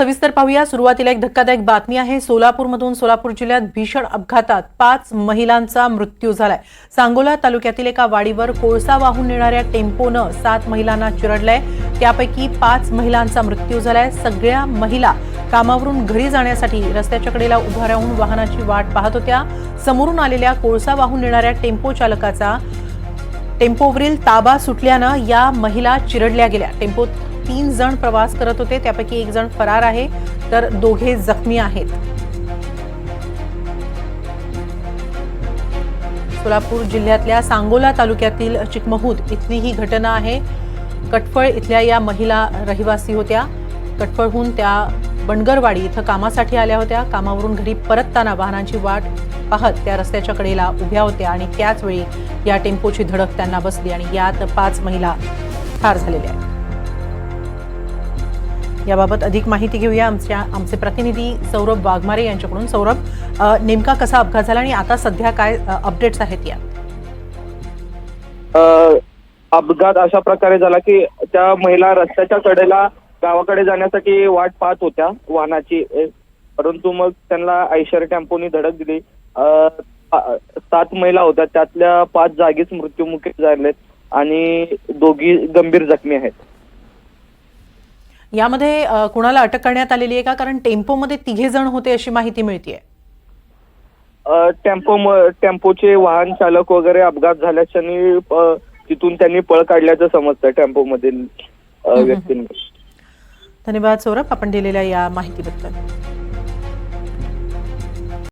सविस्तर पाहूया। सुरुवातीला एक धक्कादायक बातमी आहे। सोलापूरमधून सोलापूर जिल्ह्यात भीषण अपघातात 5 महिलांचा मृत्यू झालाय। सांगोला तालुक्यातील एका वाडीवर कोळसा वाहून नेणाऱ्या टेम्पोनं 7 महिलांना चिरडलंय। त्यापैकी 5 महिलांचा मृत्यू झालाय। सगळ्या महिला कामावरून घरी जाण्यासाठी रस्त्याच्या कडेला उभा राहून वाहनाची वाट पाहत होत्या। समोरून आलेल्या कोळसा वाहून नेणाऱ्या टेम्पो चालकाचा टेम्पोवरील ताबा सुटल्यानं या महिला चिरडल्या गेल्या। टेम्पोत 3 जण प्रवास करत होते, त्यापैकी 1 जण फरार आहे तर दोघे जखमी आहेत। सोलापूर जिल्ह्यातल्या सांगोला तालुक्यातील चिकमहूद इथली ही घटना आहे। कटफळ इथल्या या महिला रहिवासी होत्या। कटफळहून त्या बनगरवाडी इथं कामासाठी आल्या होत्या। कामावरून घरी परतताना वाहनांची वाट पाहत त्या रस्त्याच्या कडेला उभ्या होत्या आणि त्याच वेळी या टेम्पोची धडक त्यांना बसली आणि यात 5 महिला ठार झालेल्या आहेत। याबाबत अधिक माहिती घेऊया आमचे प्रतिनिधी सौरभ वाघमारे यांच्याकडून। सौरभ, नेमका कसा अपघात झाला आणि आता सध्या काय अपडेट्स आहेत यात? अपघात अशा प्रकारे झाला की त्या महिला रस्त्याच्या कडेला गावाकडे जाण्यासाठी वाट पाहत होत्या वाहनाची, परंतु मग त्यांना आयशर टेम्पोनी धडक दिली। 7 महिला होत्या, त्यातल्या 5 जागीच मृत्युमुखी झालेत आणि दोघी गंभीर जखमी आहेत। यामध्ये कुणाला अटक करण्यात आलेली आहे का? कारण टेम्पोमध्ये 3 जण होते अशी माहिती मिळतेय। टेम्पोचे वाहन चालक वगैरे अपघात झाल्याच्यानी तिथून त्यांनी पळ काढल्याचं समजतं टेम्पोमधील व्यक्तींनी। धन्यवाद सौरभ, आपण दिलेल्या या माहितीबद्दल।